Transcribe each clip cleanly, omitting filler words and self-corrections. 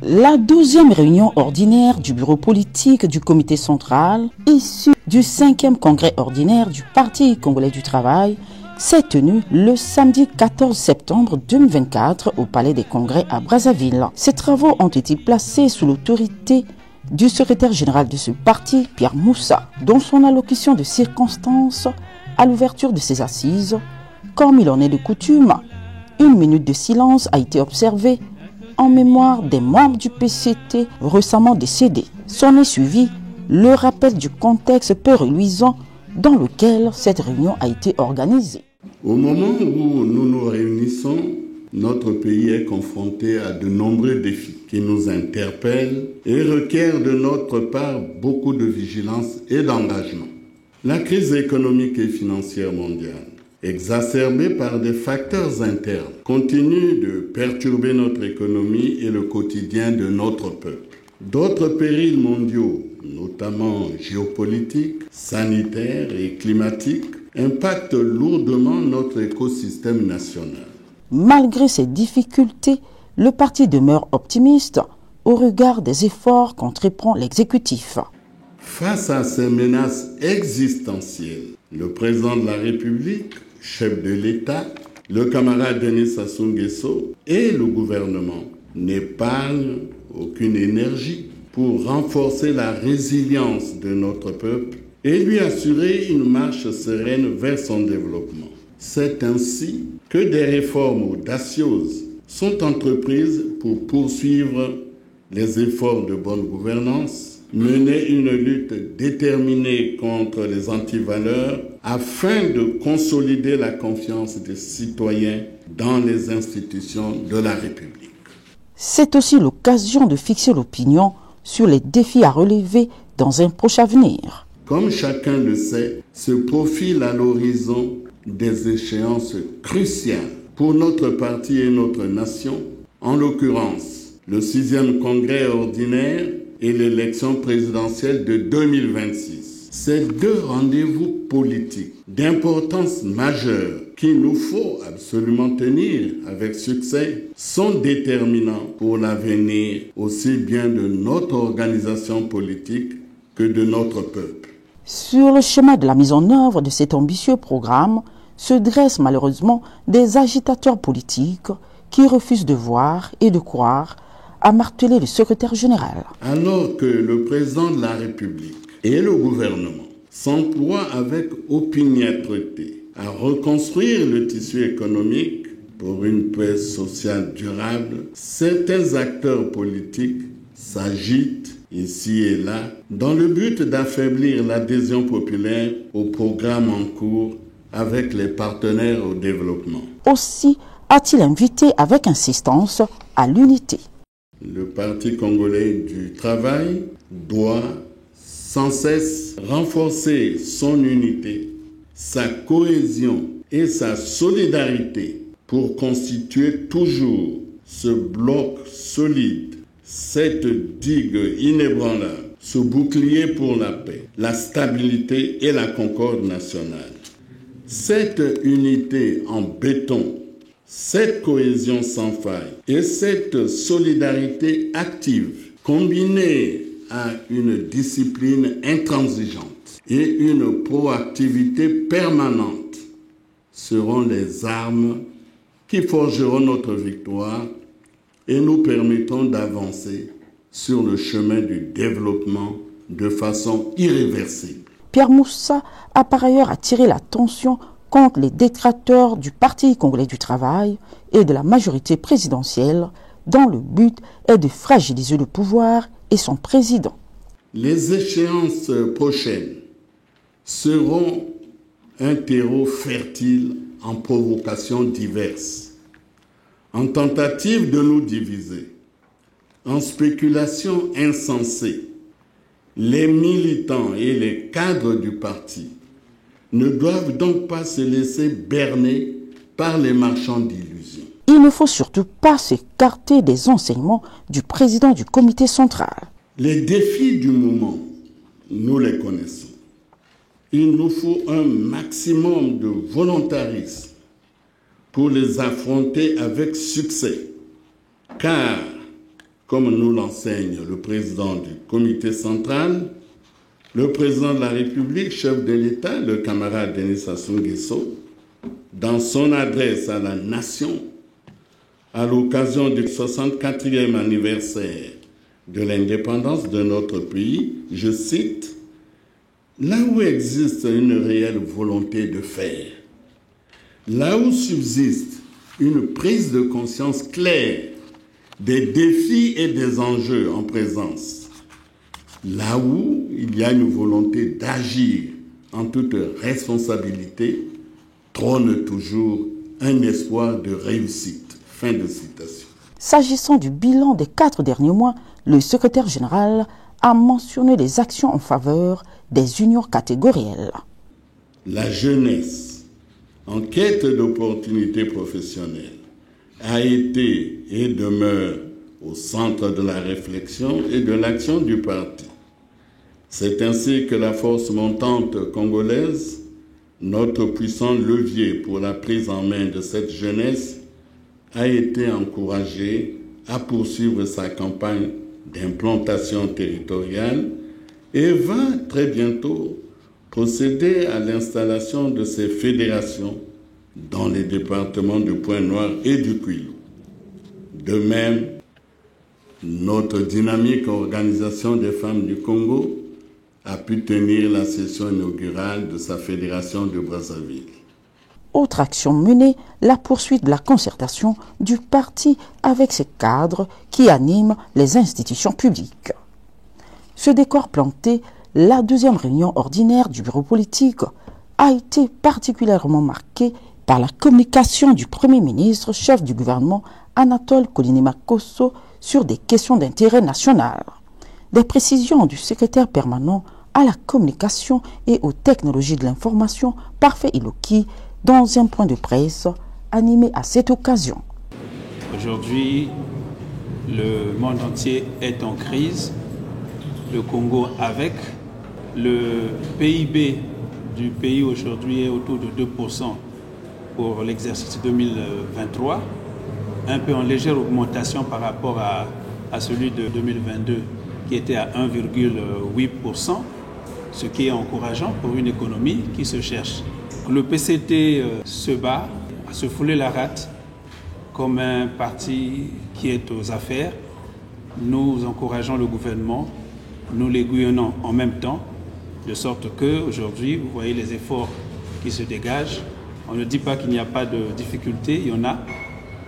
La 12e réunion ordinaire du bureau politique du comité central, issue du 5e congrès ordinaire du Parti congolais du travail, s'est tenue le samedi 14 septembre 2024 au Palais des Congrès à Brazzaville. Ces travaux ont été placés sous l'autorité du secrétaire général de ce parti, Pierre Moussa, dont son allocution de circonstance à l'ouverture de ces assises, comme il en est de coutume, une minute de silence a été observée en mémoire des membres du PCT récemment décédés. S'en est suivi le rappel du contexte peu reluisant dans lequel cette réunion a été organisée. Au moment où nous nous réunissons, notre pays est confronté à de nombreux défis qui nous interpellent et requièrent de notre part beaucoup de vigilance et d'engagement. La crise économique et financière mondiale, exacerbée par des facteurs internes, continue de perturber notre économie et le quotidien de notre peuple. D'autres périls mondiaux, notamment géopolitiques, sanitaires et climatiques, impactent lourdement notre écosystème national. Malgré ces difficultés, le parti demeure optimiste au regard des efforts qu'entreprend l'exécutif. Face à ces menaces existentielles, le président de la République, chef de l'État, le camarade Denis Sassou Nguesso et le gouvernement n'épargnent aucune énergie pour renforcer la résilience de notre peuple et lui assurer une marche sereine vers son développement. C'est ainsi que des réformes audacieuses sont entreprises pour poursuivre les efforts de bonne gouvernance, mener une lutte déterminée contre les antivaleurs afin de consolider la confiance des citoyens dans les institutions de la République. C'est aussi l'occasion de fixer l'opinion sur les défis à relever dans un proche avenir. Comme chacun le sait, se profilent à l'horizon des échéances cruciales pour notre parti et notre nation, en l'occurrence le 6e congrès ordinaire et l'élection présidentielle de 2026. Ces deux rendez-vous politiques d'importance majeure qu'il nous faut absolument tenir avec succès sont déterminants pour l'avenir aussi bien de notre organisation politique que de notre peuple. Sur le chemin de la mise en œuvre de cet ambitieux programme se dressent malheureusement des agitateurs politiques qui refusent de voir et de croire, a martelé le secrétaire général. Alors que le président de la République et le gouvernement s'emploient avec opiniâtreté à reconstruire le tissu économique pour une paix sociale durable, certains acteurs politiques s'agitent ici et là dans le but d'affaiblir l'adhésion populaire au programme en cours avec les partenaires au développement. Aussi a-t-il invité avec insistance à l'unité. Le Parti congolais du travail doit sans cesse renforcer son unité, sa cohésion et sa solidarité pour constituer toujours ce bloc solide, cette digue inébranlable, ce bouclier pour la paix, la stabilité et la concorde nationale. Cette unité en béton, cette cohésion sans faille et cette solidarité active, combinée à une discipline intransigeante et une proactivité permanente, seront les armes qui forgeront notre victoire et nous permettront d'avancer sur le chemin du développement de façon irréversible. Pierre Moussa a par ailleurs attiré l'attention contre les détracteurs du Parti congolais du travail et de la majorité présidentielle dont le but est de fragiliser le pouvoir et son président. Les échéances prochaines seront un terreau fertile en provocations diverses, en tentative de nous diviser, en spéculations insensées. Les militants et les cadres du parti ne doivent donc pas se laisser berner par les marchands d'illusions. Il ne faut surtout pas s'écarter des enseignements du président du comité central. Les défis du moment, nous les connaissons. Il nous faut un maximum de volontarisme pour les affronter avec succès, car comme nous l'enseigne le président du comité central, le président de la République, chef de l'État, le camarade Denis Sassou Nguesso, dans son adresse à la nation, à l'occasion du 64e anniversaire de l'indépendance de notre pays, je cite, « Là où existe une réelle volonté de faire, là où subsiste une prise de conscience claire des défis et des enjeux en présence, là où il y a une volonté d'agir en toute responsabilité, trône toujours un espoir de réussite. » Fin de citation. S'agissant du bilan des 4 derniers mois, le secrétaire général a mentionné les actions en faveur des unions catégorielles. La jeunesse, en quête d'opportunités professionnelles, a été et demeure au centre de la réflexion et de l'action du parti. C'est ainsi que la force montante congolaise, notre puissant levier pour la prise en main de cette jeunesse, a été encouragée à poursuivre sa campagne d'implantation territoriale et va très bientôt procéder à l'installation de ces fédérations dans les départements du Pointe-Noire et du Kwilu. De même, notre dynamique organisation des femmes du Congo a pu tenir la session inaugurale de sa fédération de Brazzaville. Autre action menée, la poursuite de la concertation du parti avec ses cadres qui animent les institutions publiques. Ce décor planté, la 2e réunion ordinaire du bureau politique a été particulièrement marquée par la communication du Premier ministre, chef du gouvernement, Anatole Koulinéma-Kosso, sur des questions d'intérêt national. Des précisions du secrétaire permanent à la communication et aux technologies de l'information, Parfait Iloki, dans un point de presse animé à cette occasion. Aujourd'hui, le monde entier est en crise, le Congo avec. Le PIB du pays aujourd'hui est autour de 2% pour l'exercice 2023, un peu en légère augmentation par rapport à celui de 2022 qui était à 1,8%, ce qui est encourageant pour une économie qui se cherche. Le PCT se bat à se fouler la rate comme un parti qui est aux affaires. Nous encourageons le gouvernement, nous l'aiguillonnons en même temps, de sorte qu'aujourd'hui, vous voyez les efforts qui se dégagent. On ne dit pas qu'il n'y a pas de difficultés, il y en a,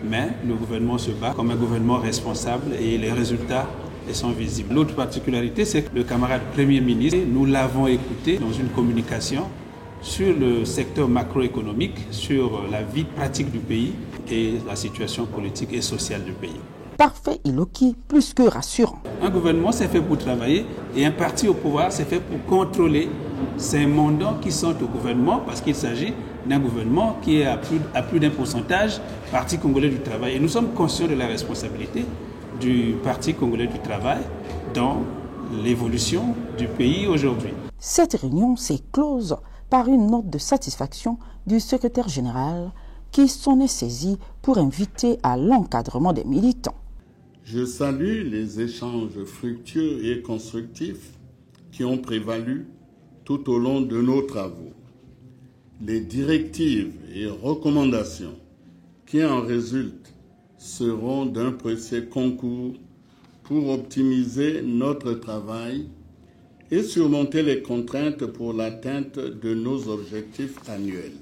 mais le gouvernement se bat comme un gouvernement responsable et les résultats sont visibles. L'autre particularité, c'est que le camarade Premier ministre, nous l'avons écouté dans une communication sur le secteur macroéconomique, sur la vie pratique du pays et la situation politique et sociale du pays. Parfait Iloki, plus que rassurant. Un gouvernement, c'est fait pour travailler et un parti au pouvoir, c'est fait pour contrôler ces mandants qui sont au gouvernement parce qu'il s'agit d'un gouvernement qui est à plus d'un pourcentage Parti congolais du travail. Et nous sommes conscients de la responsabilité du Parti congolais du travail dans l'évolution du pays aujourd'hui. Cette réunion s'est close par une note de satisfaction du secrétaire général qui s'en est saisi pour inviter à l'encadrement des militants. Je salue les échanges fructueux et constructifs qui ont prévalu tout au long de nos travaux. Les directives et recommandations qui en résultent seront d'un précieux concours pour optimiser notre travail et surmonter les contraintes pour l'atteinte de nos objectifs annuels.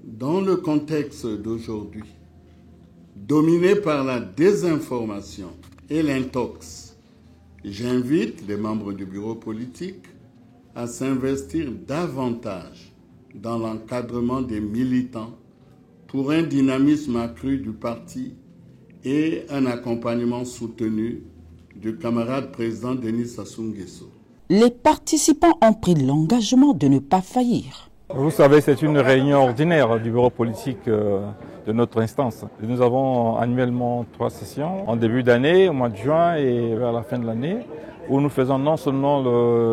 Dans le contexte d'aujourd'hui, dominé par la désinformation et l'intox, j'invite les membres du bureau politique à s'investir davantage dans l'encadrement des militants pour un dynamisme accru du parti et un accompagnement soutenu du camarade président Denis Sassou Nguesso. Les participants ont pris l'engagement de ne pas faillir. Vous savez, c'est une réunion ordinaire du bureau politique de notre instance. Nous avons annuellement 3 sessions, en début d'année, au mois de juin et vers la fin de l'année, où nous faisons non seulement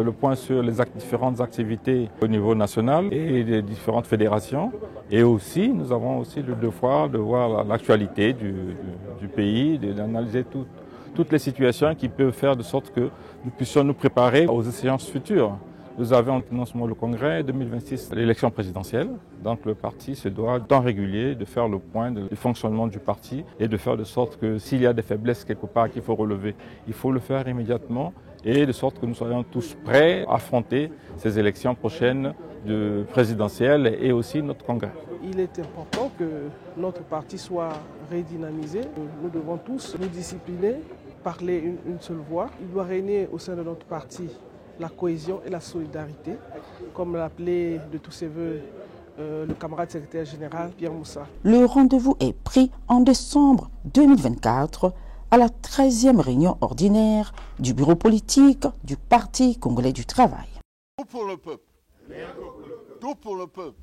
le point sur les différentes activités au niveau national et des différentes fédérations, et aussi nous avons aussi le devoir de voir l'actualité du pays, d'analyser toutes les situations qui peuvent faire de sorte que nous puissions nous préparer aux échéances futures. Nous avons non seulement le congrès 2026, l'élection présidentielle. Donc le parti se doit d'en régulier, de faire le point du fonctionnement du parti et de faire de sorte que s'il y a des faiblesses quelque part qu'il faut relever, il faut le faire immédiatement et de sorte que nous soyons tous prêts à affronter ces élections prochaines de présidentielles et aussi notre congrès. Il est important que notre parti soit redynamisé. Nous devons tous nous discipliner, parler une seule voix. Il doit régner au sein de notre parti la cohésion et la solidarité, comme l'appelait de tous ses voeux le camarade secrétaire général Pierre Moussa. Le rendez-vous est pris en décembre 2024 à la 13e réunion ordinaire du bureau politique du Parti congolais du travail. Tout pour le peuple. Tout pour le peuple.